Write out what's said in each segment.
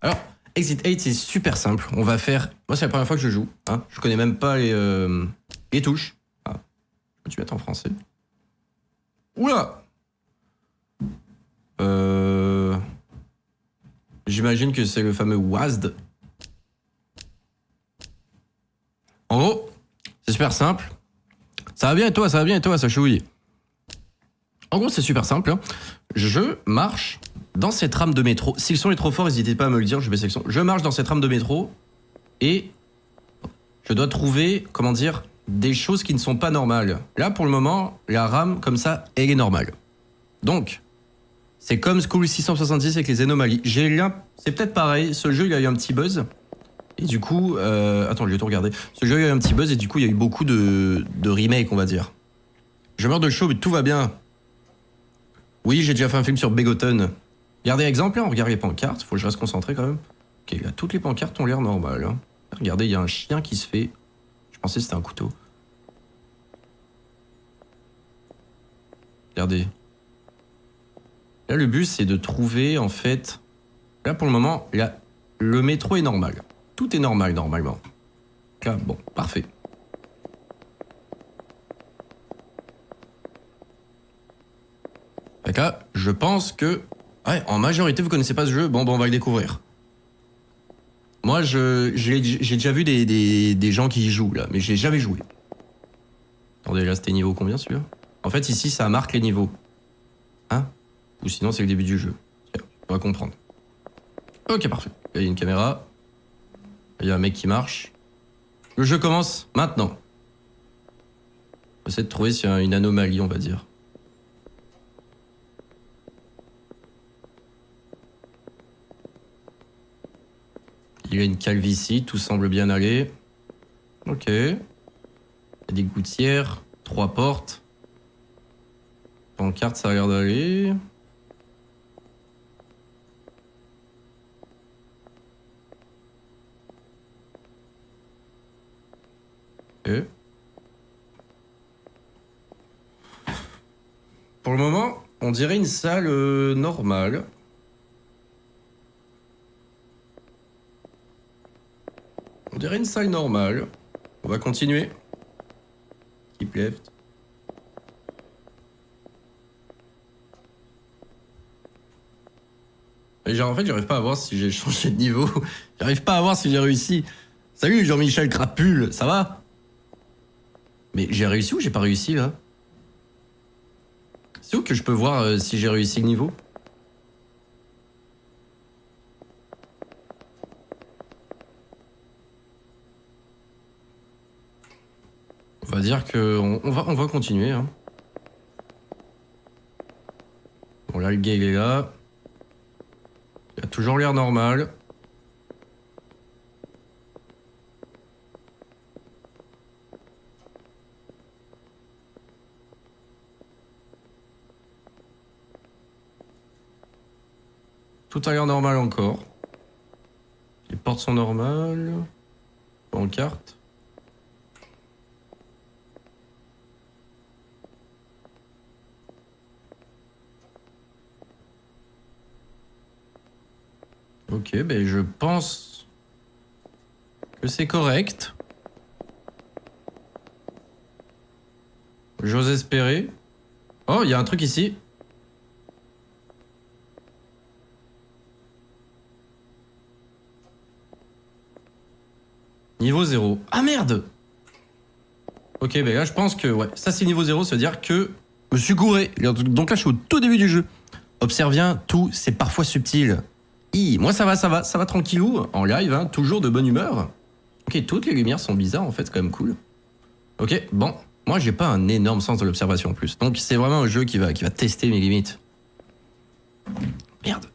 Alors, Exit 8, c'est super simple. On va faire... Moi, c'est la première fois que je joue. Hein. Je connais même pas les touches. Ah, peux-tu mettre en français? Oula! J'imagine que c'est le fameux WASD. En gros, c'est super simple. Ça va bien et toi, ça chouille. En gros, c'est super simple. Hein. Je marche dans cette rame de métro. Si le son est trop fort, n'hésitez pas à me le dire, je baisse le son. Je marche dans cette rame de métro et je dois trouver, comment dire, des choses qui ne sont pas normales. Là, pour le moment, la rame, comme ça, elle est normale. Donc, c'est comme School 666 avec les anomalies. C'est peut-être pareil, ce jeu, il a eu un petit buzz. Et du coup, attends, je vais tout regarder. Ce jeu, il a eu un petit buzz et du coup, il y a eu beaucoup de remakes, on va dire. Je meurs de chaud, mais tout va bien. Oui, j'ai déjà fait un film sur Begotten. Regardez l'exemple, hein, regarde les pancartes, faut que je reste concentré quand même. Ok, là, toutes les pancartes ont l'air normales. Hein. Regardez, il y a un chien qui se fait... Je pensais que c'était un couteau. Regardez. Là, le but, c'est de trouver, en fait... Là, pour le moment, là, le métro est normal. Tout est normal, normalement. Là, bon, parfait. Là, je pense que... Ouais, en majorité, vous connaissez pas ce jeu. Bon, on va le découvrir. Moi, j'ai déjà vu des gens qui y jouent, là. Mais j'ai jamais joué. Attendez, là, c'était niveau combien, celui-là? En fait, ici, ça marque les niveaux. Hein? Ou sinon, c'est le début du jeu. Tiens, on va comprendre. Ok, parfait. Là, il y a une caméra. Il y a un mec qui marche. Le jeu commence maintenant. On va essayer de trouver s'il y a une anomalie, on va dire. Il y a une calvitie, tout semble bien aller. Ok. Il y a des gouttières, 3 portes. Pancarte, ça a l'air d'aller. Ok. Pour le moment, on dirait une salle normale. On dirait une salle normale. On va continuer. Keep left. Et genre, en fait, j'arrive pas à voir si j'ai changé de niveau. J'arrive pas à voir si j'ai réussi. Salut Jean-Michel Crapule, ça va? Mais j'ai réussi ou j'ai pas réussi là? C'est où que je peux voir si j'ai réussi le niveau? On va dire que on va continuer. Hein. Bon là le gars il est là. Il a toujours l'air normal. Tout a l'air normal encore. Les portes sont normales. Pancarte. Ok, ben je pense que c'est correct. J'ose espérer. Oh, il y a un truc ici. Niveau 0. Ah merde! Ok, ben là je pense que ouais, ça c'est niveau 0, ça veut dire que je me suis gouré. Donc là je suis au tout début du jeu. Observe bien, tout c'est parfois subtil. Moi ça va tranquillou, en live, hein, toujours de bonne humeur. Ok, toutes les lumières sont bizarres en fait, c'est quand même cool. Ok, bon, moi j'ai pas un énorme sens de l'observation en plus. Donc c'est vraiment un jeu qui va tester mes limites. Merde.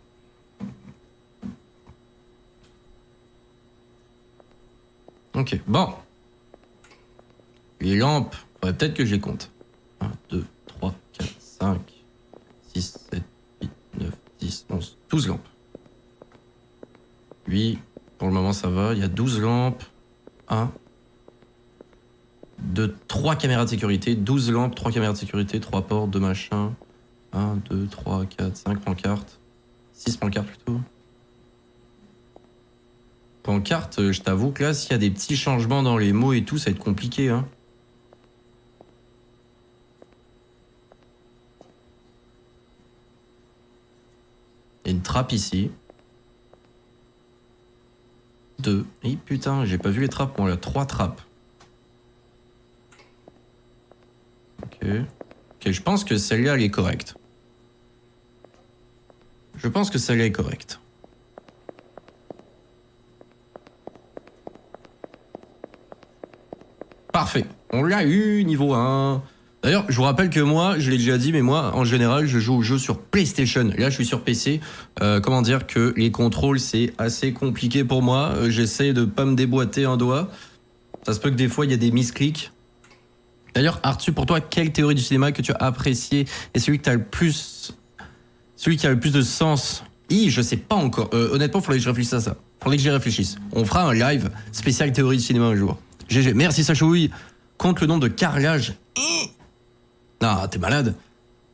Ok, bon. Les lampes, faudrait peut-être que je les compte. 1, 2, 3, 4, 5, 6, 7, 8, 9, 10, 11, 12 lampes. Lui, pour le moment ça va, il y a 12 lampes. 1, 2, 3 caméras de sécurité, 12 lampes, 3 caméras de sécurité, 3 portes, 2 machins. 1, 2, 3, 4, 5 pancartes. 6 pancartes plutôt. Pancarte, je t'avoue que là, s'il y a des petits changements dans les mots et tout, ça va être compliqué, hein. Il y a une trappe ici. 2. Et putain, j'ai pas vu les trappes, moi, là. 3 trappes. Ok. Ok, je pense que celle-là, elle est correcte. Je pense que celle-là est correcte. Parfait. On l'a eu, niveau 1. D'ailleurs, je vous rappelle que moi, je l'ai déjà dit, mais moi, en général, je joue aux jeux sur PlayStation. Là, je suis sur PC. Comment dire que les contrôles, c'est assez compliqué pour moi. J'essaie de pas me déboîter un doigt. Ça se peut que des fois, il y a des misclics. D'ailleurs, Arthur, pour toi, quelle théorie du cinéma que tu as appréciée et celui qui a le plus de sens? Je sais pas encore. Honnêtement, faudrait que je réfléchisse à ça. Faudrait que j'y réfléchisse. On fera un live spécial théorie du cinéma un jour. GG. Merci Sachouille. Compte le nombre de carrelages. Ah, t'es malade.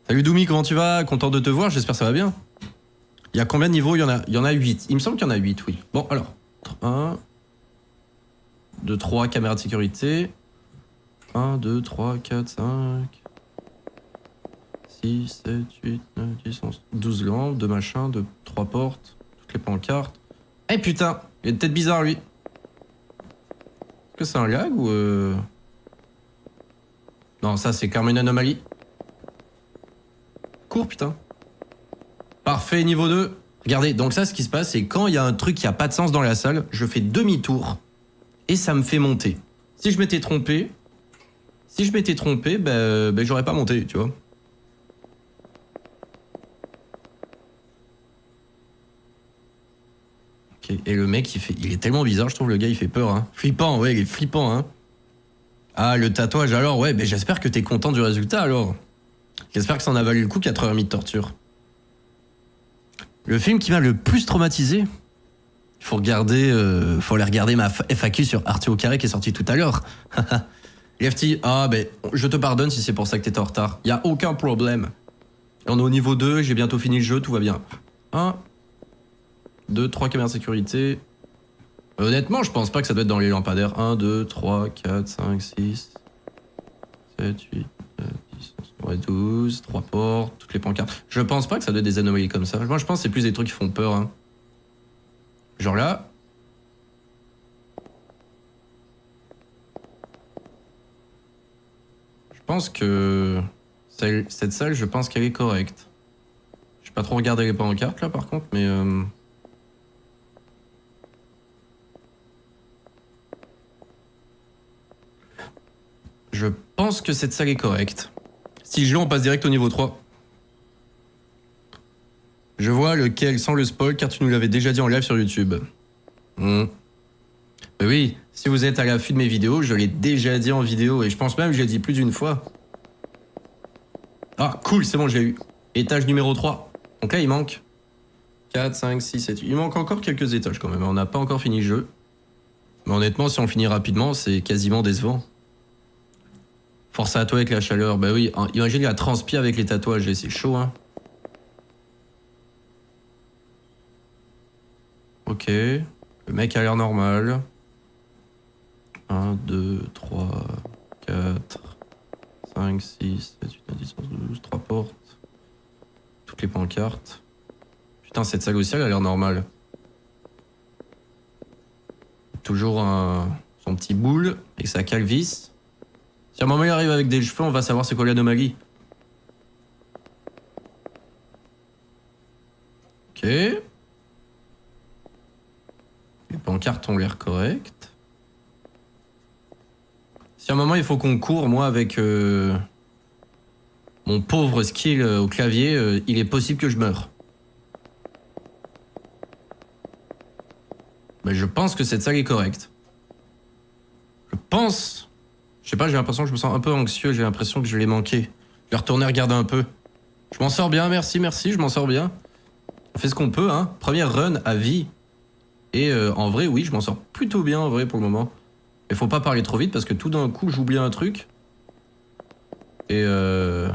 Salut Doumi, comment tu vas? Content de te voir, j'espère que ça va bien. Il y a combien de niveaux? Il y en a 8. Il me semble qu'il y en a 8, oui. Bon, alors. 1, 2, 3, caméra de sécurité. 1, 2, 3, 4, 5, 6, 7, 8, 9, 10, 11, 12 lampes, 2 machins, 3 portes, toutes les pancartes. Eh putain, il a une tête bizarre lui. Est-ce que c'est un lag ou Non, ça c'est clairement une anomalie. Cours putain. Parfait, niveau 2. Regardez, donc ça ce qui se passe c'est quand il y a un truc qui a pas de sens dans la salle, je fais demi-tour et ça me fait monter. Si je m'étais trompé, j'aurais pas monté, tu vois. Ok, et le mec, il est tellement bizarre, je trouve, le gars, il fait peur, hein. Flippant, ouais, il est flippant, hein. Ah, le tatouage, alors, ouais, j'espère que t'es content du résultat, alors. J'espère que ça en a valu le coup, 4h30 de torture. Le film qui m'a le plus traumatisé, faut aller regarder ma FAQ sur Arthur au carré qui est sortie tout à l'heure. Lefty, je te pardonne si c'est pour ça que t'étais en retard. Y a aucun problème. On est au niveau 2, j'ai bientôt fini le jeu, tout va bien. 1, 2, 3 caméras de sécurité. Honnêtement, je pense pas que ça doit être dans les lampadaires. 1, 2, 3, 4, 5, 6, 7, 8, 9, 10, 11, 12, 3 portes, toutes les pancartes. Je pense pas que ça doit être des anomalies comme ça. Moi, je pense que c'est plus des trucs qui font peur, hein. Genre là. Je pense que cette salle, je pense qu'elle est correcte. Je vais pas trop regarder les pancartes là par contre, mais je pense que cette salle est correcte. Si je l'ai, on passe direct au niveau 3. Je vois lequel sans le spoil car tu nous l'avais déjà dit en live sur YouTube. Oui, si vous êtes à l'affût de mes vidéos, je l'ai déjà dit en vidéo et je pense même que je l'ai dit plus d'une fois. Ah, cool, c'est bon, je l'ai eu. Étage numéro 3. Donc là, il manque 4, 5, 6, 7, 8. Il manque encore quelques étages quand même. On n'a pas encore fini le jeu. Mais honnêtement, si on finit rapidement, c'est quasiment décevant. Force à toi avec la chaleur. Bah oui, imagine la transpi avec les tatouages. C'est chaud, hein. Ok. Le mec a l'air normal. 1, 2, 3, 4, 5, 6, 7, 8, 9, 10, 11, 12, 3 portes. Toutes les pancartes. Putain, cette salle aussi, elle a l'air normale. Toujours son petit boule et sa calvis. Si à un moment il arrive avec des cheveux, on va savoir c'est quoi l'anomalie. Ok. Les pancartes ont l'air correctes. Si à un moment il faut qu'on court, moi avec mon pauvre skill au clavier, il est possible que je meure. Mais je pense que cette salle est correcte. Je pense. Je sais pas, j'ai l'impression que je me sens un peu anxieux, j'ai l'impression que je l'ai manqué. Je vais retourner regarder un peu. Je m'en sors bien, merci, je m'en sors bien. On fait ce qu'on peut, hein. Première run à vie. Et en vrai, oui, je m'en sors plutôt bien en vrai pour le moment. Il faut pas parler trop vite parce que tout d'un coup, j'oublie un truc. Et je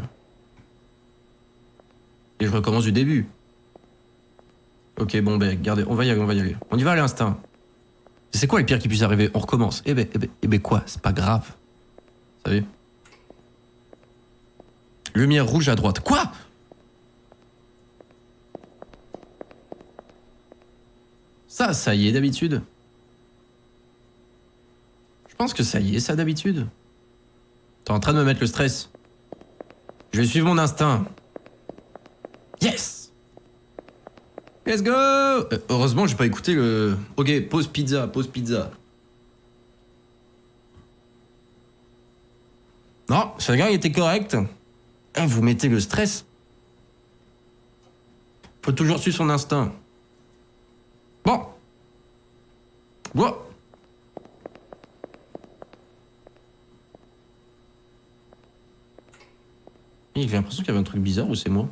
recommence du début. Ok, bon, regardez, on va y aller. On y va à l'instinct. C'est quoi le pire qui puisse arriver? On recommence. Eh ben quoi? C'est pas grave. Vous savez? Lumière rouge à droite. Quoi? Ça y est d'habitude. Je pense que ça y est, ça d'habitude. T'es en train de me mettre le stress. Je vais suivre mon instinct. Yes! Let's go! Heureusement, j'ai pas écouté le... Ok, pause pizza, pause pizza. Non, ce gars, il était correct. Vous mettez le stress. Faut toujours suivre son instinct. Bon. Bon. J'ai l'impression qu'il y avait un truc bizarre ou c'est moi?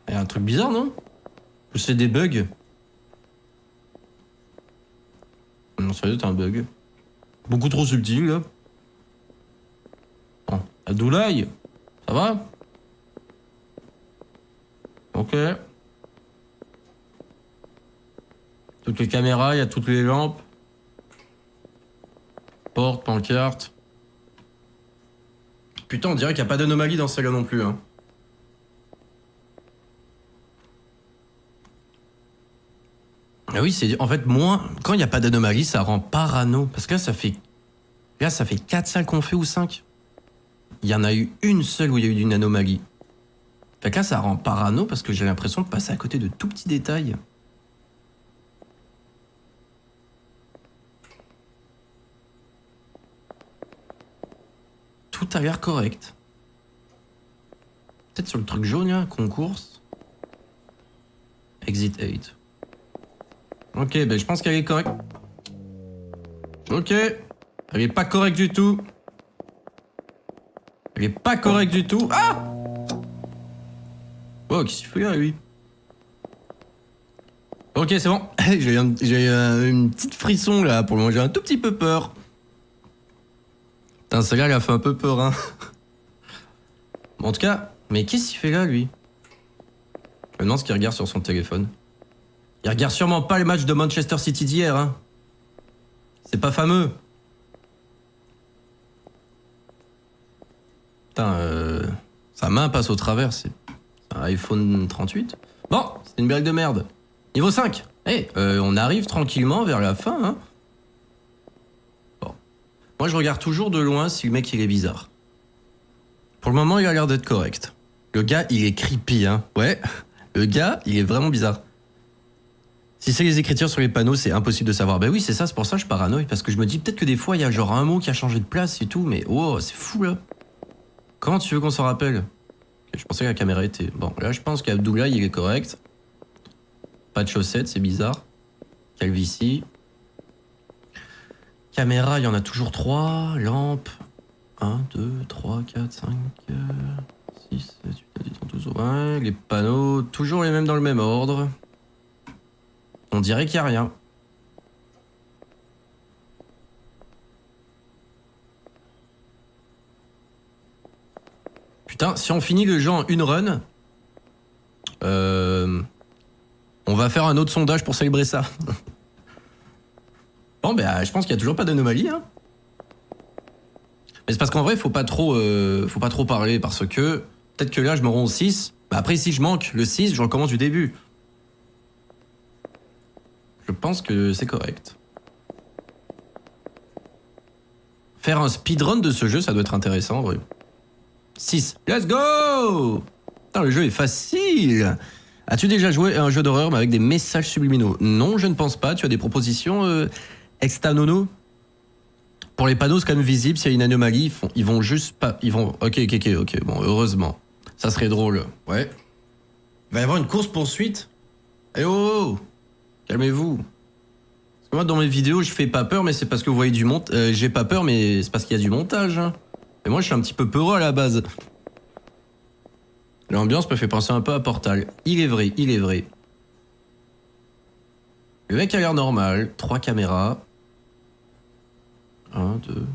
Il y a un truc bizarre, non? Ou c'est des bugs? Non, ça doit être un bug. Beaucoup trop subtil, là. Bon. Abdoulaye, ça va? Ok. Toutes les caméras, il y a toutes les lampes. Porte, pancarte. Putain, on dirait qu'il n'y a pas d'anomalie dans celle-là non plus, hein. Ah oui, c'est en fait moins. Quand il n'y a pas d'anomalie, ça rend parano. Parce que là, ça fait. Là, ça fait 4 salles qu'on fait ou 5. Il y en a eu une seule où il y a eu une anomalie. Fait que là, ça rend parano parce que j'ai l'impression de passer à côté de tout petits détails. Tout a l'air correct. Peut-être sur le truc jaune, là, concours. Exit 8. Ok, ben je pense qu'elle est correcte. Ok. Elle est pas correcte du tout. Elle est pas correcte du tout. Ah! Oh, qu'est-ce qu'il fait là, lui? Ok, c'est bon. J'ai une petite frisson là. Pour le moment, j'ai un tout petit peu peur. Putain, celle-là, elle a fait un peu peur, hein. Bon, en tout cas, mais qu'est-ce qu'il fait là, lui? Je me demande ce qu'il regarde sur son téléphone. Il regarde sûrement pas les matchs de Manchester City d'hier, hein. C'est pas fameux. Putain, sa main passe au travers, c'est un iPhone 38. Bon, c'est une blague de merde. Niveau 5. Hey, on arrive tranquillement vers la fin, hein. Bon. Moi, je regarde toujours de loin si le mec, il est bizarre. Pour le moment, il a l'air d'être correct. Le gars, il est creepy, hein. Ouais, le gars, il est vraiment bizarre. Si c'est les écritures sur les panneaux, c'est impossible de savoir. Ben oui, c'est ça, c'est pour ça que je paranoïe. Parce que je me dis peut-être que des fois, il y a genre un mot qui a changé de place et tout, mais oh, c'est fou là. Comment tu veux qu'on s'en rappelle? Okay, je pensais que la caméra était... Bon, là, je pense qu'Abdoulaye, il est correct. Pas de chaussettes, c'est bizarre. Calvitie. Caméra, il y en a toujours 3. Lampe. 1, 2, 3, 4, 5, 6, 7, 8, 10, 12, 20. Les panneaux, toujours les mêmes dans le même ordre. On dirait qu'il n'y a rien. Putain, si on finit le jeu en une run, on va faire un autre sondage pour célébrer ça. Bon, ben, je pense qu'il n'y a toujours pas d'anomalie, hein. Mais c'est parce qu'en vrai, faut pas trop parler parce que peut-être que là, je me rends au 6. Bah après, si je manque le 6, je recommence du début. Je pense que c'est correct. Faire un speedrun de ce jeu, ça doit être intéressant, en vrai. 6. Let's go! Putain, le jeu est facile! As-tu déjà joué à un jeu d'horreur mais avec des messages subliminaux? Non, je ne pense pas. Tu as des propositions, Extanono? Pour les panneaux, c'est quand même visible. S'il y a une anomalie, ils vont juste pas... Ils vont... Ok. Bon, heureusement. Ça serait drôle. Ouais. Il va y avoir une course-poursuite. Eh oh! Calmez-vous. Parce que moi, dans mes vidéos, je fais pas peur, mais c'est parce que vous voyez du montage. J'ai pas peur, mais c'est parce qu'il y a du montage. Hein. Et moi, je suis un petit peu peureux à la base. L'ambiance me fait penser un peu à Portal. Il est vrai. Le mec a l'air normal. 3 caméras. 1, 2...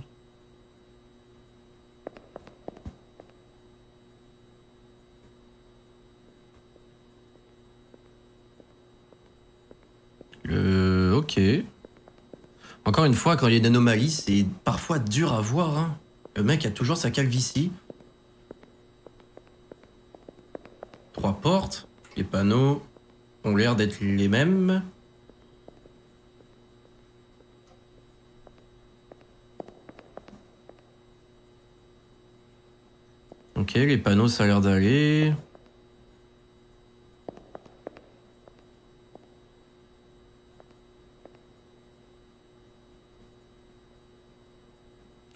Ok. Encore une fois, quand il y a une anomalie, c'est parfois dur à voir. Hein. Le mec a toujours sa calvitie. 3 portes. Les panneaux ont l'air d'être les mêmes. Ok, les panneaux, ça a l'air d'aller.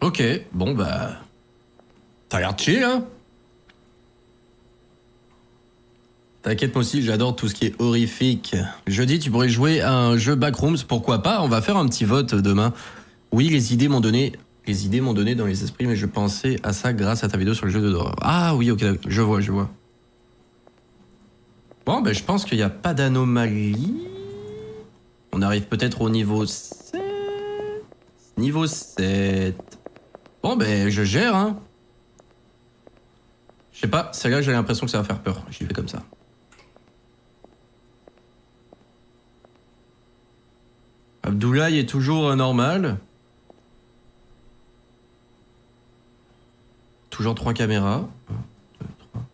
Ok, bon bah... Ça a l'air chill, hein. T'inquiète, moi aussi, j'adore tout ce qui est horrifique. Jeudi, tu pourrais jouer à un jeu Backrooms, pourquoi pas? On va faire un petit vote demain. Oui, les idées m'ont donné dans les esprits, mais je pensais à ça grâce à ta vidéo sur le jeu de d'horreur. Ah oui, ok, je vois, je vois. Bon, ben je pense qu'il n'y a pas d'anomalie. On arrive peut-être au niveau 7. Niveau 7. Bon, ben je gère, hein. Je sais pas, celle-là, j'ai l'impression que ça va faire peur. J'y vais comme ça. Abdoulaye est toujours normal. Toujours 3 caméras. 1, 2, 3.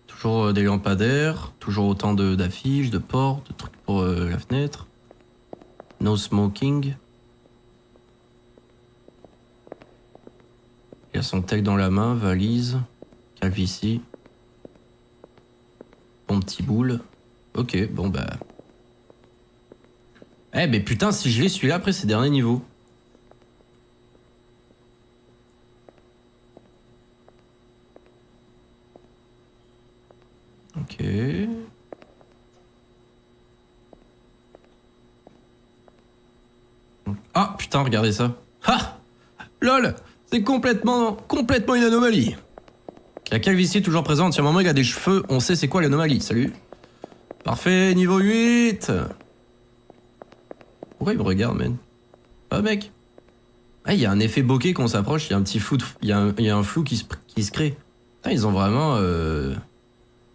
Toujours des lampadaires. Toujours autant d'affiches, de portes, de trucs pour la fenêtre. No smoking. Il a son tech dans la main, valise. Calvitie. Bon petit boule. Ok, bon bah... Eh mais putain, si je l'ai celui-là après ces derniers niveaux. Ok. Ah putain, regardez ça. Ha! LOL! C'est complètement une anomalie. La calvitie est toujours présente. Si à un moment il a des cheveux, on sait c'est quoi l'anomalie. Salut. Parfait, niveau 8. Pourquoi il me regarde, man? Ah mec. Ah, il y a un effet bokeh quand on s'approche, il y a un petit flou, il y a un flou qui se crée. Ah, ils ont vraiment...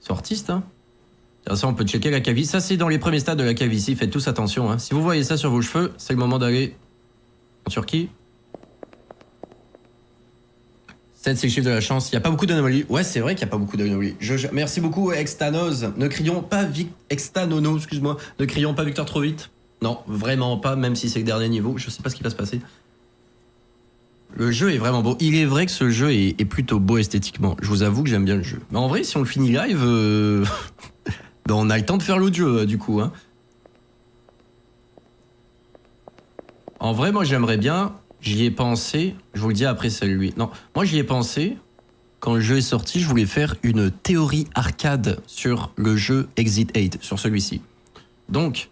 C'est artiste, hein. Ça, on peut checker la calvitie. Ça, c'est dans les premiers stades de la calvitie. Faites tous attention, hein. Si vous voyez ça sur vos cheveux, c'est le moment d'aller en Turquie. 7, c'est le chiffre de la chance. Il n'y a pas beaucoup d'anomalies. Ouais, c'est vrai qu'il n'y a pas beaucoup d'anomalies. Merci beaucoup, Extanos. Ne crions pas Extanono, excuse-moi. Ne crions pas Victor trop vite. Non, vraiment pas, même si c'est le dernier niveau. Je sais pas ce qui va se passer. Le jeu est vraiment beau. Il est vrai que ce jeu est plutôt beau esthétiquement. Je vous avoue que j'aime bien le jeu. Mais en vrai, si on le finit live, ben on a le temps de faire l'autre jeu, du coup. Hein. En vrai, moi, j'aimerais bien... J'y ai pensé... Je vous le dis après celui. Non, moi, j'y ai pensé... Quand le jeu est sorti, je voulais faire une théorie arcade sur le jeu Exit 8, sur celui-ci. Donc,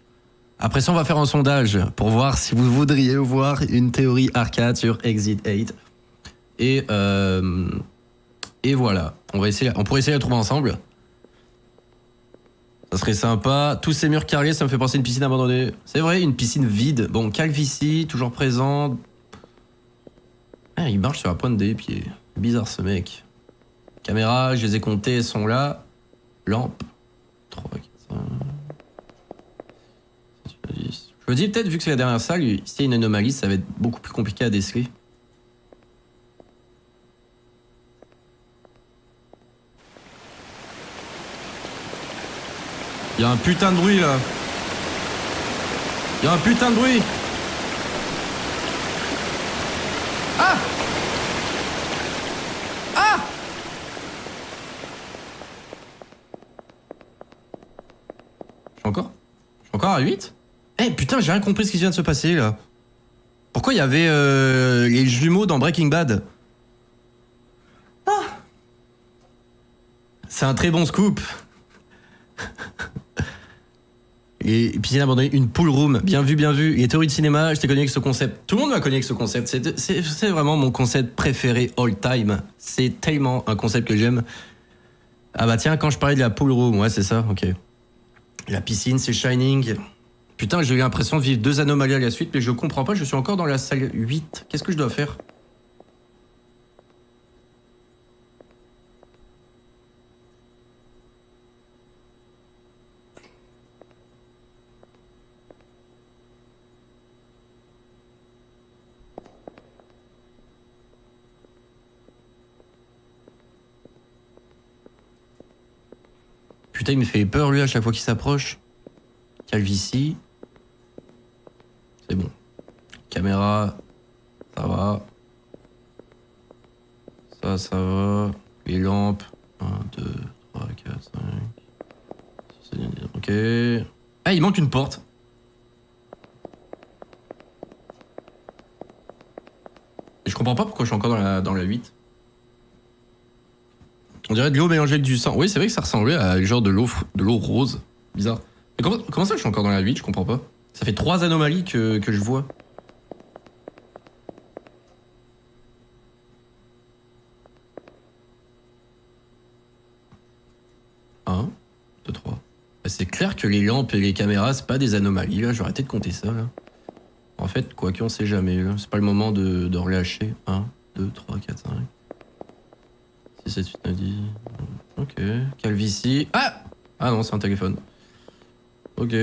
après ça, on va faire un sondage pour voir si vous voudriez voir une théorie arcade sur Exit 8. Et voilà, on pourrait essayer de la trouver ensemble. Ça serait sympa. Tous ces murs carrés, ça me fait penser à une piscine abandonnée. C'est vrai, une piscine vide. Bon, calvitie, toujours présent. Ah, il marche sur la pointe des pieds. Bizarre ce mec. Caméra, je les ai comptées, elles sont là. Lampe. 3, 4, 5. Je me dis peut-être, vu que c'est la dernière salle, s'il y a une anomalie, ça va être beaucoup plus compliqué à déceler. Il y a un putain de bruit là. Il y a un putain de bruit. Ah! Ah! Je suis encore à 8? Eh putain, j'ai rien compris ce qui vient de se passer là. Pourquoi il y avait les jumeaux dans Breaking Bad? Ah! C'est un très bon scoop. Et piscine abandonnée, une pool room, bien vu, bien vu. Et théorie de cinéma, je t'ai connu avec ce concept. Tout le monde m'a connu avec ce concept. C'est vraiment mon concept préféré all time. C'est tellement un concept que j'aime. Ah bah tiens, quand je parlais de la pool room, ouais c'est ça, ok. La piscine, c'est Shining. Putain, j'ai eu l'impression de vivre 2 anomalies à la suite, mais je comprends pas, je suis encore dans la salle 8. Qu'est-ce que je dois faire? putain, il me fait peur lui à chaque fois qu'il s'approche. Calvitie. C'est bon. Caméra. Ça va. Ça va. Les lampes. 1, 2, 3, 4, 5. Ok. Ah, il manque une porte. Et je comprends pas pourquoi je suis encore dans la 8. On dirait de l'eau mélangée avec du sang. Oui, c'est vrai que ça ressemblait à genre de l'eau rose. Bizarre. Mais comment ça je suis encore dans la 8? Je comprends pas. Ça fait 3 anomalies que je vois. Un, 2, 3. C'est clair que les lampes et les caméras, c'est pas des anomalies. Là, j'aurais arrêté de compter ça. Là. En fait, quoi qu'on sait jamais. Là. C'est pas le moment de relâcher. 1, 2, 3, 4, 5. 6, 7, 8, 9, 10. Ok. Calvitie. Ah non, c'est un téléphone. Ok.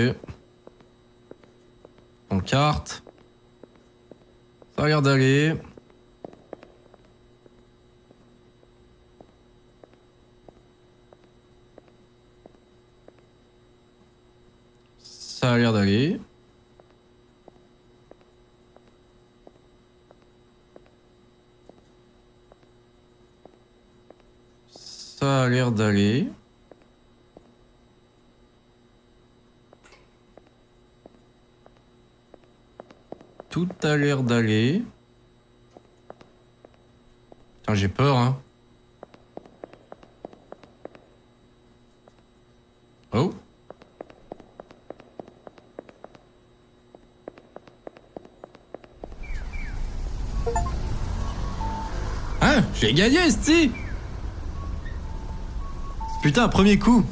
Pancarte. Ça a l'air d'aller. Ça a l'air d'aller. Ça a l'air d'aller. Tout a l'air d'aller. Putain, j'ai peur, hein. Oh. Ah, j'ai gagné, Sti. Putain, premier coup.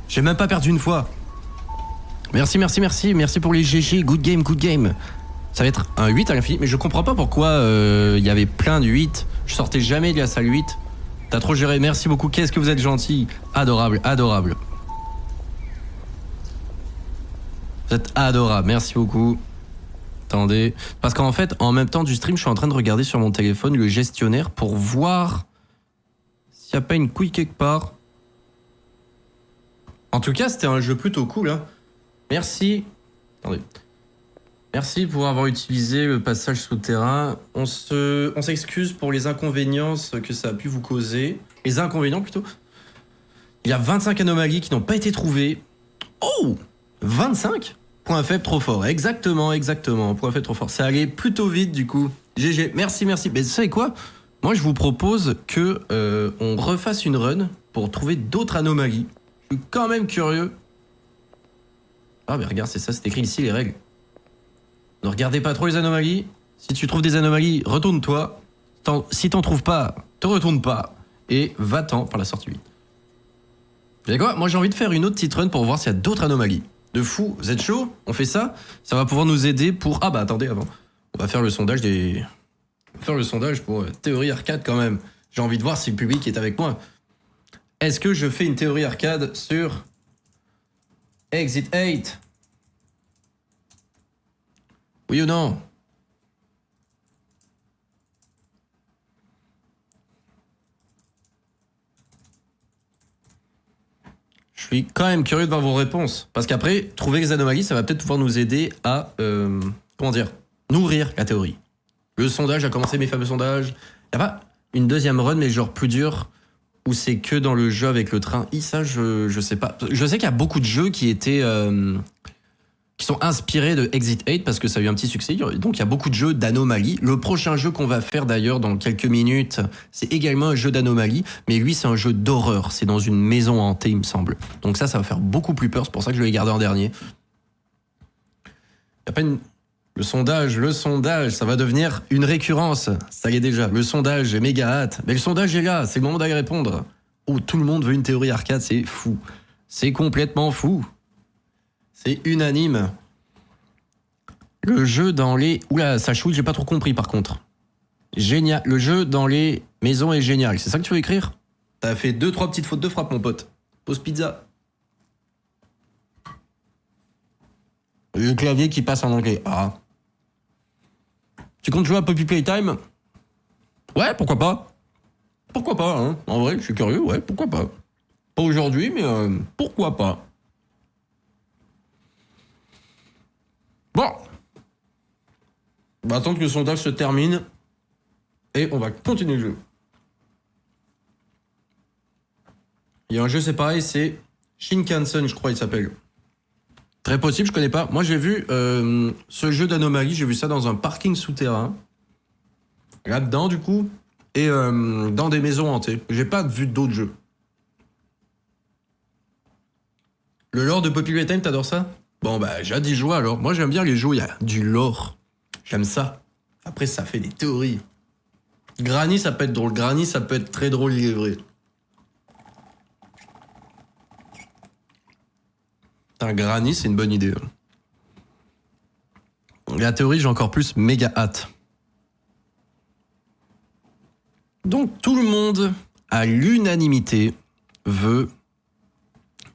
J'ai même pas perdu une fois. Merci pour les GG, good game. Ça va être un 8 à l'infini, mais je comprends pas pourquoi il y avait plein de 8. Je sortais jamais de la salle 8. T'as trop géré, merci beaucoup, qu'est-ce que vous êtes gentil. Adorable. Vous êtes adorable, merci beaucoup. Attendez, parce qu'en fait, en même temps du stream, je suis en train de regarder sur mon téléphone le gestionnaire pour voir s'il n'y a pas une couille quelque part. En tout cas, c'était un jeu plutôt cool, hein. Merci. Attendez. Merci pour avoir utilisé le passage souterrain. On s'excuse pour les inconvéniences que ça a pu vous causer. Les inconvénients plutôt. Il y a 25 anomalies qui n'ont pas été trouvées. Oh, 25 ? Point faible trop fort. Exactement. Point faible trop fort. Ça allait plutôt vite du coup. GG. Merci. Mais vous savez quoi ? Moi, je vous propose que on refasse une run pour trouver d'autres anomalies. Je suis quand même curieux. Ah, mais regarde, c'est ça, c'est écrit ici les règles. Ne regardez pas trop les anomalies. Si tu trouves des anomalies, retourne-toi. Si t'en trouves pas, te retourne pas. Et va-t'en par la sortie 8. Vous savez quoi ? Moi, j'ai envie de faire une autre petite run pour voir s'il y a d'autres anomalies. De fou, vous êtes chaud ? On fait ça ? Ça va pouvoir nous aider pour... Ah bah attendez, avant. On va faire le sondage des... On va faire le sondage pour théorie arcade quand même. J'ai envie de voir si le public est avec moi. Est-ce que je fais une théorie arcade sur... Exit 8 ? Oui ou non ? Je suis quand même curieux de voir vos réponses. Parce qu'après, trouver les anomalies, ça va peut-être pouvoir nous aider à... nourrir la théorie. Le sondage a commencé, mes fameux sondages. Il n'y a pas une deuxième run, mais genre plus dur, où c'est que dans le jeu avec le train. Ça, je sais pas. Je sais qu'il y a beaucoup de jeux qui étaient... qui sont inspirés de Exit 8 parce que ça a eu un petit succès. Donc il y a beaucoup de jeux d'anomalies. Le prochain jeu qu'on va faire d'ailleurs dans quelques minutes, c'est également un jeu d'anomalies, mais lui c'est un jeu d'horreur. C'est dans une maison hantée, il me semble. Donc ça va faire beaucoup plus peur. C'est pour ça que je l'ai gardé en dernier. Il y a pas une... Le sondage, ça va devenir une récurrence. Ça y est déjà. Le sondage, j'ai méga hâte. Mais le sondage est là, c'est le moment d'aller répondre. Oh, tout le monde veut une théorie arcade, c'est fou. C'est complètement fou. C'est unanime. Le jeu dans les... Oula, ça chouille, j'ai pas trop compris par contre. Génial. Le jeu dans les maisons est génial. C'est ça que tu veux écrire ? T'as fait 2-3 petites fautes de frappe, mon pote. Pause pizza. Le clavier qui passe en anglais. Ah. Tu comptes jouer à Poppy Playtime ? Ouais, pourquoi pas ? Pourquoi pas, hein ? En vrai, je suis curieux, ouais, pourquoi pas ? Pas aujourd'hui, mais pourquoi pas. Bon. On va attendre que le sondage se termine. Et on va continuer le jeu. Il y a un jeu, c'est pareil, c'est Shinkansen, je crois il s'appelle. Très possible, je connais pas. Moi, j'ai vu ce jeu d'anomalie, j'ai vu ça dans un parking souterrain. Là-dedans, du coup. Et dans des maisons hantées. J'ai pas vu d'autres jeux. Le lore de Poppy Playtime, t'adores ça? Bon, bah, j'ai hâte d'y jouer alors. Moi, j'aime bien les jeux où il y a du lore. J'aime ça. Après, ça fait des théories. Granny, ça peut être drôle. Granny, ça peut être très drôle, il est vrai. Un Granny, c'est une bonne idée. La théorie, j'ai encore plus méga hâte. Donc, tout le monde, à l'unanimité, veut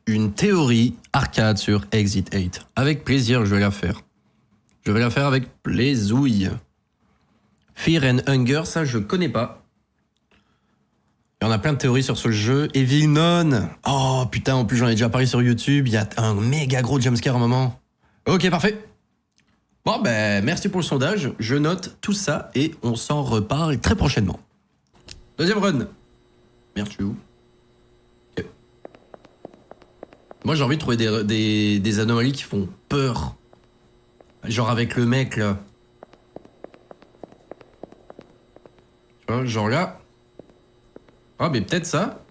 une théorie arcade sur Exit 8. Avec plaisir, je vais la faire. Je vais la faire avec plaisouille. Fear and Hunger, ça, je connais pas. Il y en a plein de théories sur ce jeu. Evil None. Oh, putain, en plus, j'en ai déjà parlé sur YouTube. Il y a un méga gros jumpscare à un moment. Ok, parfait. Bon, ben, merci pour le sondage. Je note tout ça et on s'en reparle très prochainement. Deuxième run. Merde, je suis où? Okay. Moi, j'ai envie de trouver des anomalies qui font peur. Genre avec le mec, là. Tu vois, genre là. Ah, mais peut-être ça.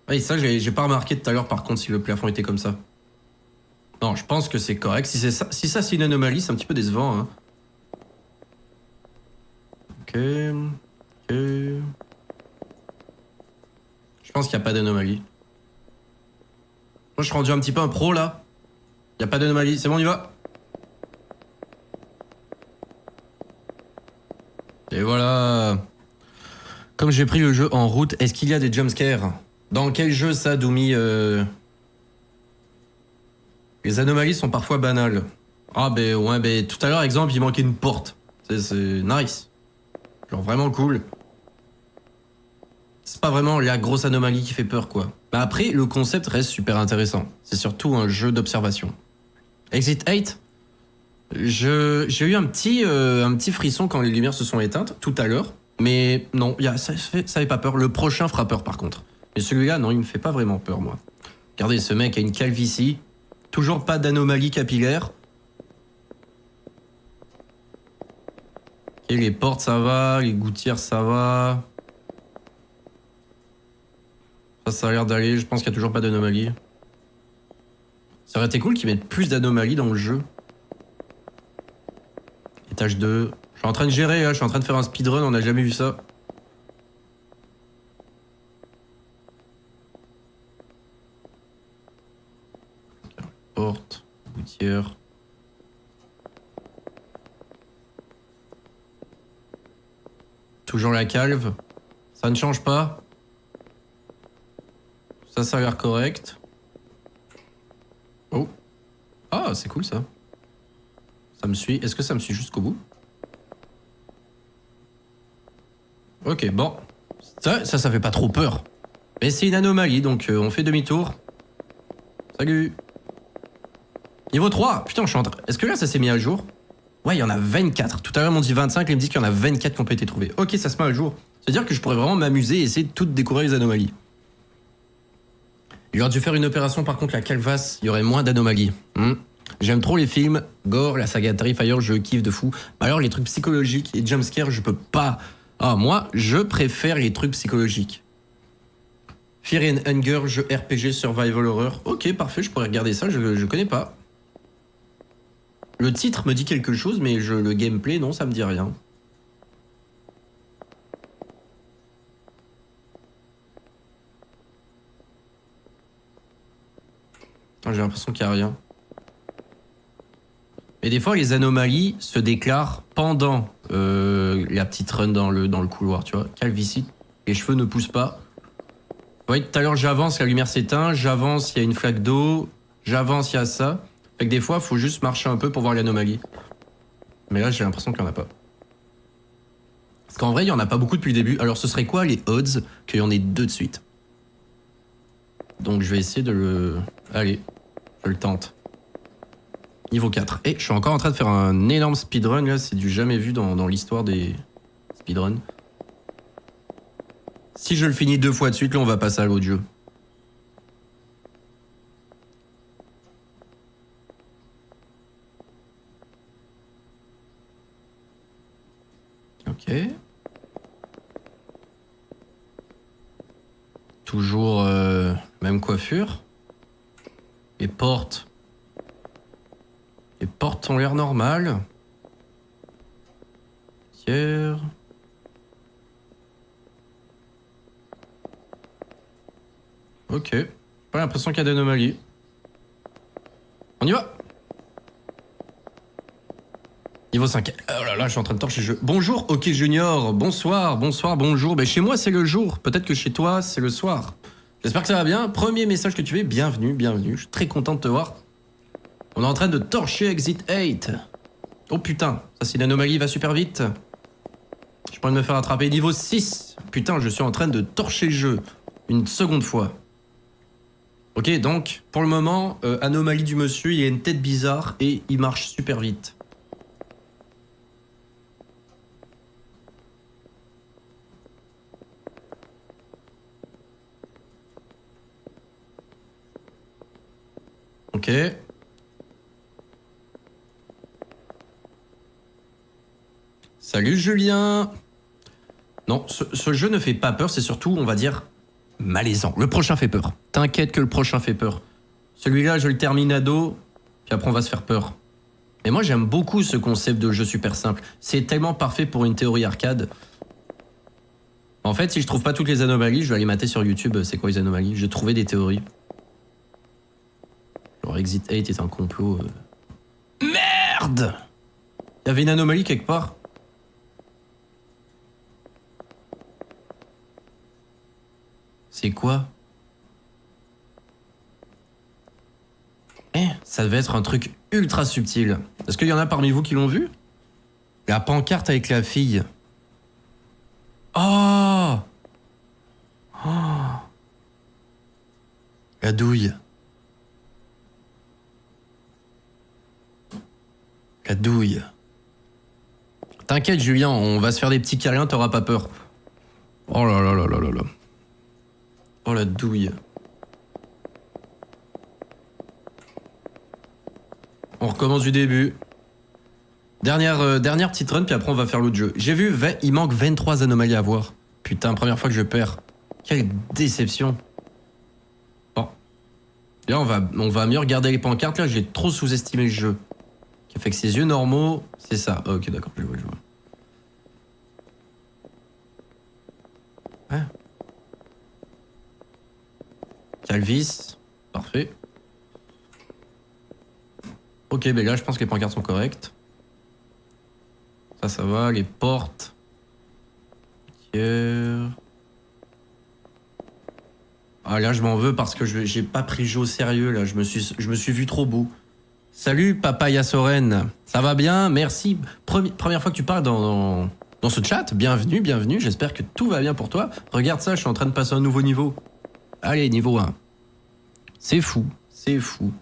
Ah, et ça, j'ai pas remarqué tout à l'heure, par contre, si le plafond était comme ça. Non, je pense que c'est correct. Si ça, c'est une anomalie, c'est un petit peu décevant. Hein. Ok. Je pense qu'il n'y a pas d'anomalie. Moi, je suis rendu un petit peu un pro, là. Il n'y a pas d'anomalie. C'est bon, on y va. Et voilà. Comme j'ai pris le jeu en route, est-ce qu'il y a des jumpscares? Dans quel jeu ça, Doumi Les anomalies sont parfois banales. Ah ben ouais, ben tout à l'heure, exemple, il manquait une porte. C'est nice. Genre vraiment cool. C'est pas vraiment la grosse anomalie qui fait peur, quoi. Bah après, le concept reste super intéressant. C'est surtout un jeu d'observation. Exit 8, j'ai eu un petit frisson quand les lumières se sont éteintes, tout à l'heure. Mais non, ça fait pas peur. Le prochain fera peur, par contre. Mais celui-là, non, il me fait pas vraiment peur, moi. Regardez, ce mec a une calvitie. Toujours pas d'anomalie capillaire. Ok, les portes, ça va. Les gouttières, ça va. Ça a l'air d'aller. Je pense qu'il y a toujours pas d'anomalie. Ça aurait été cool qu'ils mettent plus d'anomalies dans le jeu. Étage 2. Je suis en train de gérer, là. Je suis en train de faire un speedrun. On n'a jamais vu ça. Porte. Gouttière. Toujours la calve. Ça ne change pas. Ça a l'air correct. Oh. Ah, c'est cool ça. Ça me suit. Est-ce que ça me suit jusqu'au bout? Ok, bon. Ça fait pas trop peur. Mais c'est une anomalie, donc on fait demi-tour. Salut. Niveau 3. Putain, je suis en train... Est-ce que là, ça s'est mis à jour? Ouais, il y en a 24. Tout à l'heure, on dit 25, ils me disent qu'il y en a 24 qui ont pas été trouvés. Ok, ça se met à jour. C'est-à-dire que je pourrais vraiment m'amuser et essayer de toutes découvrir les anomalies. Il aurait dû faire une opération, par contre, la calvasse, il y aurait moins d'anomalies. J'aime trop les films, gore, la saga Terrifier, je kiffe de fou. Mais alors, les trucs psychologiques et jumpscare, je peux pas. Ah, moi, je préfère les trucs psychologiques. Fear and Hunger, jeu RPG Survival Horror. Ok, parfait, je pourrais regarder ça, je connais pas. Le titre me dit quelque chose, mais le gameplay, non, ça me dit rien. J'ai l'impression qu'il n'y a rien. Et des fois, les anomalies se déclarent pendant la petite run dans le couloir, tu vois. Calvitie, les cheveux ne poussent pas. Vous voyez, tout à l'heure, j'avance, la lumière s'éteint, j'avance, il y a une flaque d'eau, j'avance, il y a ça. Fait que des fois, il faut juste marcher un peu pour voir l'anomalie. Mais là, j'ai l'impression qu'il n'y en a pas. Parce qu'en vrai, il n'y en a pas beaucoup depuis le début. Alors, ce serait quoi les odds qu'il y en ait deux de suite? Donc je vais essayer de le... Allez, je le tente. Niveau 4. Et je suis encore en train de faire un énorme speedrun, là. C'est du jamais vu dans l'histoire des speedruns. Si je le finis 2 fois de suite, là, on va passer à l'autre jeu. Ok. Toujours même coiffure. Les portes. Les portes ont l'air normales. Tiers. Ok. Pas l'impression qu'il y a d'anomalies. On y va. Niveau 5. Oh là là, je suis en train de torcher le jeu. Bonjour, OK Junior. Bonsoir, bonsoir, bonjour. Ben, chez moi, c'est le jour. Peut-être que chez toi, c'est le soir. J'espère que ça va bien. Premier message que tu fais. Bienvenue, bienvenue. Je suis très content de te voir. On est en train de torcher Exit 8. Oh putain, ça c'est une anomalie, va super vite. Je pourrais me faire attraper. Niveau 6. Putain, je suis en train de torcher le jeu. Une seconde fois. Ok, donc, pour le moment, anomalie du monsieur, il a une tête bizarre et il marche super vite. Ok. Salut Julien. Non, ce jeu ne fait pas peur, c'est surtout, on va dire, malaisant. Le prochain fait peur. T'inquiète que le prochain fait peur. Celui-là, je le termine à dos, puis après on va se faire peur. Mais moi, j'aime beaucoup ce concept de jeu super simple. C'est tellement parfait pour une théorie arcade. En fait, si je trouve pas toutes les anomalies, je vais aller mater sur YouTube. C'est quoi les anomalies? Je vais trouver des théories. Genre Exit 8 est un complot. Merde! Il y avait une anomalie quelque part. C'est quoi? Ça devait être un truc ultra subtil. Est-ce qu'il y en a parmi vous qui l'ont vu? La pancarte avec la fille. Oh! Oh! La douille. La douille. T'inquiète Julien, on va se faire des petits câlins, t'auras pas peur. Oh là là là là là là. Oh la douille. On recommence du début. Dernière petite run, puis après on va faire l'autre jeu. J'ai vu, il manque 23 anomalies à voir. Putain, première fois que je perds. Quelle déception. Bon. Là, on va mieux regarder les pancartes. Là, j'ai trop sous-estimé le jeu. Qui fait que ses yeux normaux, c'est ça. Oh, ok, d'accord, je vois, je vois. Ouais. Calvis, parfait. Ok, ben là, je pense que les pancartes sont correctes. Ça va. Les portes. Tiers. Ah, là, je m'en veux parce que j'ai pas pris le jeu au sérieux, là. Je me suis vu trop beau. Salut, Papaya Soren. Ça va bien? Merci. Première fois que tu parles dans ce chat. Bienvenue, bienvenue. J'espère que tout va bien pour toi. Regarde ça, je suis en train de passer à un nouveau niveau. Allez, niveau 1. C'est fou, c'est fou.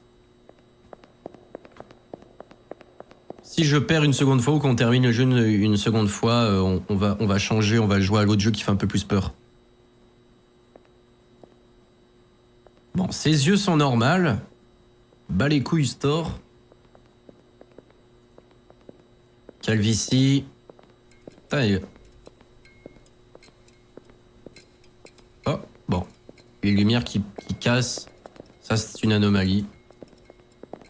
Si je perds une seconde fois ou qu'on termine le jeu une seconde fois, on va changer, on va jouer à l'autre jeu qui fait un peu plus peur. Bon, ses yeux sont normales. Bas les couilles store. Calvitie. Taille. Oh, bon. Les lumières qui cassent. Ça, c'est une anomalie.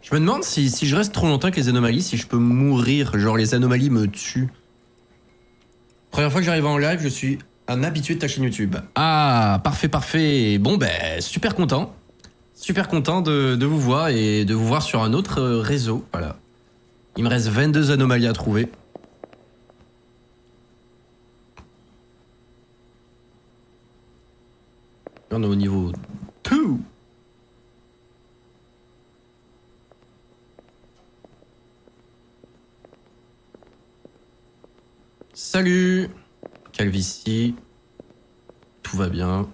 Je me demande si je reste trop longtemps avec les anomalies, si je peux mourir. Genre, les anomalies me tuent. Première fois que j'arrive en live, je suis un habitué de ta chaîne YouTube. Ah, parfait, parfait. Bon, ben, super content. Super content de vous voir et de vous voir sur un autre réseau. Voilà. Il me reste 22 anomalies à trouver. On est au niveau 2. Salut. Calvitie. Tout va bien.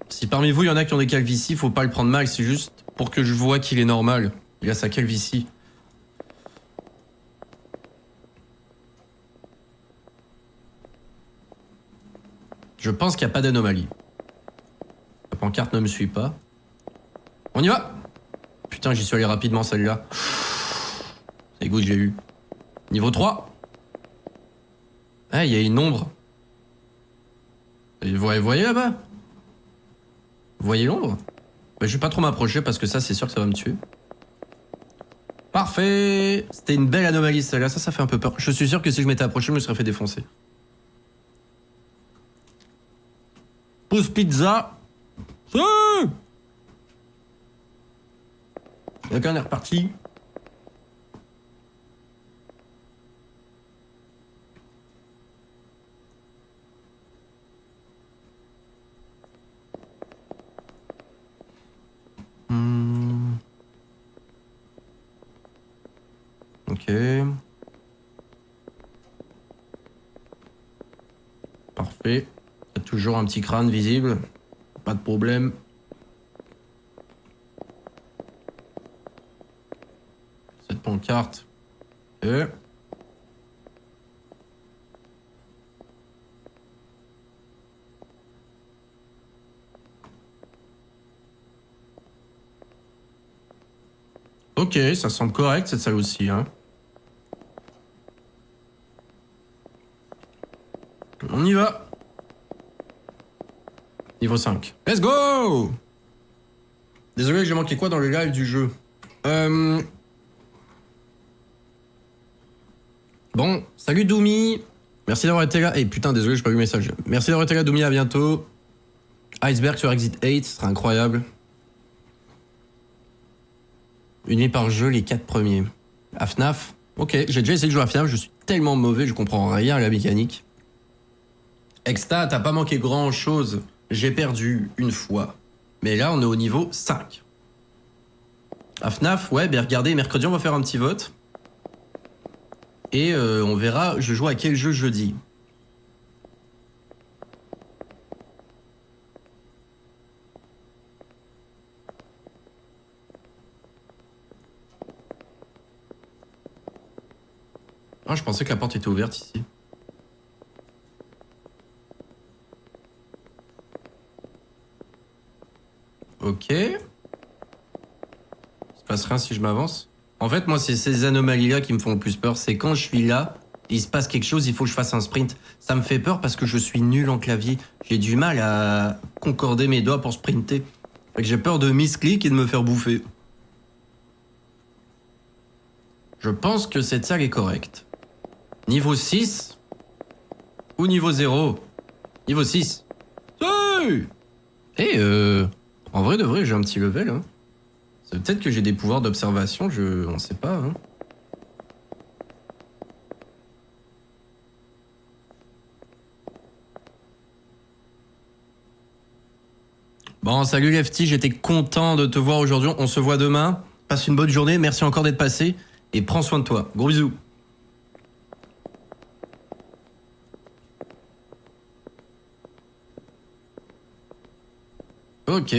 Si parmi vous, il y en a qui ont des calvities, faut pas le prendre mal, c'est juste pour que je vois qu'il est normal. Il a sa calvitie. Je pense qu'il n'y a pas d'anomalie. La pancarte ne me suit pas. On y va! Putain, j'y suis allé rapidement celle-là. C'est good, j'ai eu. Niveau 3. Ah, il y a une ombre. Et vous voyez là-bas? Vous voyez l'ombre? Bah, je vais pas trop m'approcher parce que ça, c'est sûr que ça va me tuer. Parfait! C'était une belle anomalie celle-là, ça fait un peu peur. Je suis sûr que si je m'étais approché, je me serais fait défoncer. Pouce pizza! D'accord, on est reparti. Ok. Parfait. Il y a toujours un petit crâne visible. Pas de problème. Cette pancarte. Et... Ok, ça semble correct cette salle aussi, hein. On y va. Niveau 5. Let's go! Désolé, j'ai manqué quoi dans le live du jeu? Bon, salut Doumi. Merci d'avoir été là. Eh putain, désolé, j'ai pas vu le message. Merci d'avoir été là, Doumi, à bientôt. Iceberg sur Exit 8, ce sera incroyable. Une nuit par jeu, les 4 premiers. À FNAF. Ok, j'ai déjà essayé de jouer à FNAF, je suis tellement mauvais, je comprends rien à la mécanique. Exta, t'as pas manqué grand chose. J'ai perdu une fois. Mais là, on est au niveau 5. À FNAF, ouais, ben regardez, mercredi, on va faire un petit vote. Et on verra, je joue à quel jeu jeudi. Ah, je pensais que la porte était ouverte ici. Ok. Il se passe rien si je m'avance. En fait, moi, c'est ces anomalies-là qui me font le plus peur. C'est quand je suis là, il se passe quelque chose, il faut que je fasse un sprint. Ça me fait peur parce que je suis nul en clavier. J'ai du mal à concorder mes doigts pour sprinter. Fait que j'ai peur de misclick et de me faire bouffer. Je pense que cette salle est correcte. Niveau 6 ou niveau 0? Niveau 6. Hey! Et en vrai de vrai, j'ai un petit level. Hein. C'est peut-être que j'ai des pouvoirs d'observation, on sait pas. Hein. Bon, salut Lefty, j'étais content de te voir aujourd'hui. On se voit demain. Passe une bonne journée, merci encore d'être passé. Et prends soin de toi. Gros bisous. Ok,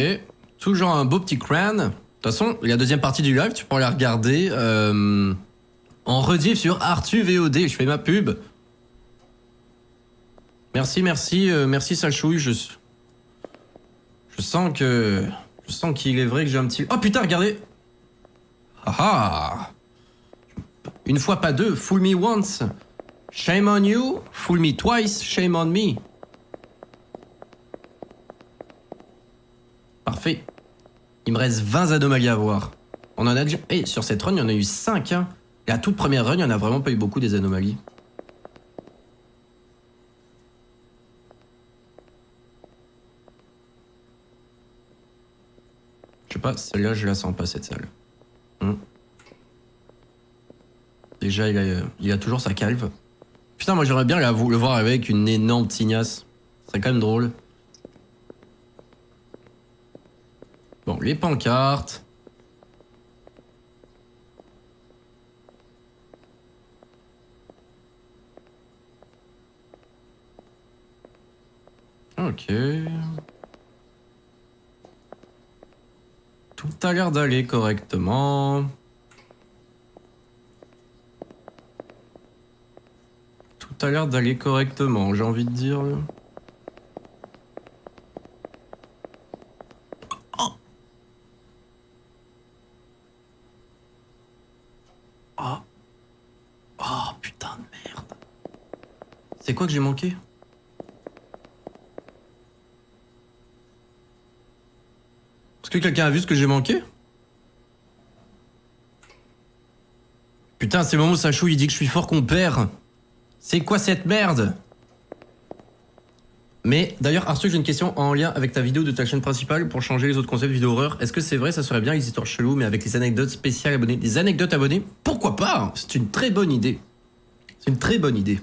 toujours un beau petit crâne. De toute façon, la deuxième partie du live, tu pourras la regarder en rediff sur Artu VOD. Je fais ma pub. Merci, merci Salchouille. Je sens qu'il est vrai que j'ai un petit... Oh putain, regardez. Ah. Une fois, pas deux. Fool me once. Shame on you. Fool me twice. Shame on me. Parfait. Il me reste 20 anomalies à voir. On en a déjà... Et sur cette run, il y en a eu 5. Hein. La toute première run, il n'y en a vraiment pas eu beaucoup des anomalies. Je sais pas, celle-là, je la sens pas, cette salle. Déjà, il a toujours sa calve. Putain, moi, j'aimerais bien le voir avec une énorme tignasse. Ce serait quand même drôle. Bon, les pancartes. Ok. Tout a l'air d'aller correctement. Tout a l'air d'aller correctement, j'ai envie de dire. Oh, oh. Oh putain de merde. C'est quoi que j'ai manqué? Est-ce que quelqu'un a vu ce que j'ai manqué? Putain, c'est le moment où Sachou il dit que je suis fort qu'on perd. C'est quoi cette merde? Mais d'ailleurs, Arthur, j'ai une question en lien avec ta vidéo de ta chaîne principale pour changer les autres concepts vidéo horreur. Est-ce que c'est vrai, ça serait bien les histoires cheloues, mais avec les anecdotes spéciales abonnées? Des anecdotes abonnées? Pourquoi pas? C'est une très bonne idée. C'est une très bonne idée.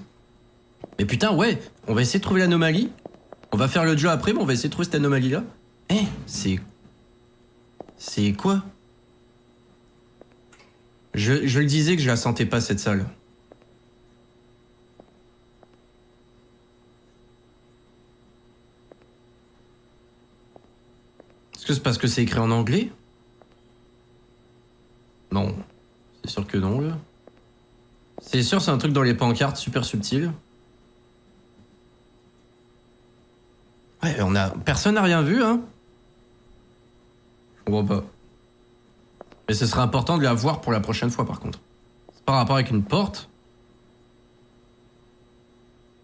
Mais putain, ouais, on va essayer de trouver l'anomalie. On va faire le jeu après, mais on va essayer de trouver cette anomalie-là. Eh, c'est... C'est quoi? Je le disais que je la sentais pas, cette salle. Est-ce que c'est parce que c'est écrit en anglais? Non. C'est sûr que non, là. C'est sûr, c'est un truc dans les pancartes super subtil. Ouais, on a... Personne n'a rien vu, hein? Je comprends pas. Mais ce serait important de la voir pour la prochaine fois, par contre. C'est par rapport avec une porte.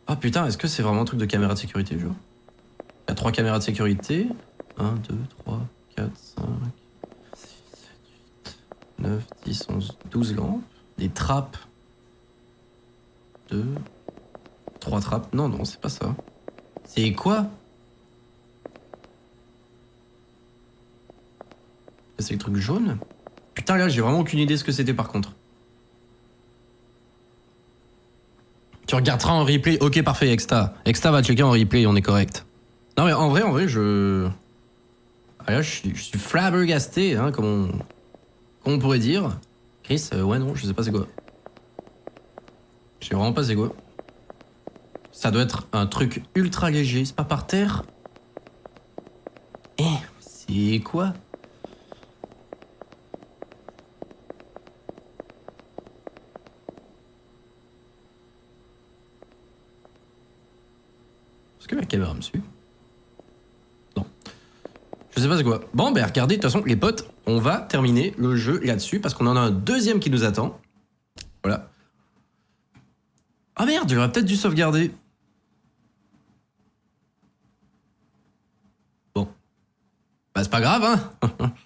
Ah putain, est-ce que c'est vraiment un truc de caméra de sécurité, genre? Il y a 3 caméras de sécurité. 1, 2, 3, 4, 5, 6, 7, 8, 9, 10, 11, 12 lampes. Des trappes. 2, 3 trappes. Non, non, c'est pas ça. C'est quoi? C'est le truc jaune? Putain, là, j'ai vraiment aucune idée ce que c'était par contre. Tu regarderas en replay. Ok, parfait, Exta. Exta va checker en replay, on est correct. Non, mais en vrai, je... Ah, là, je suis flabbergasté, hein, comme on pourrait dire. Chris, ouais, non, je sais pas c'est quoi. Je sais vraiment pas c'est quoi. Ça doit être un truc ultra léger. C'est pas par terre? Eh, c'est quoi? Est-ce que la caméra me suit? Non. Je sais pas c'est quoi. Bon, ben regardez, de toute façon, les potes, on va terminer le jeu là-dessus parce qu'on en a un deuxième qui nous attend. Voilà. Ah merde, j'aurais peut-être dû sauvegarder. Bon. Bah c'est pas grave, hein.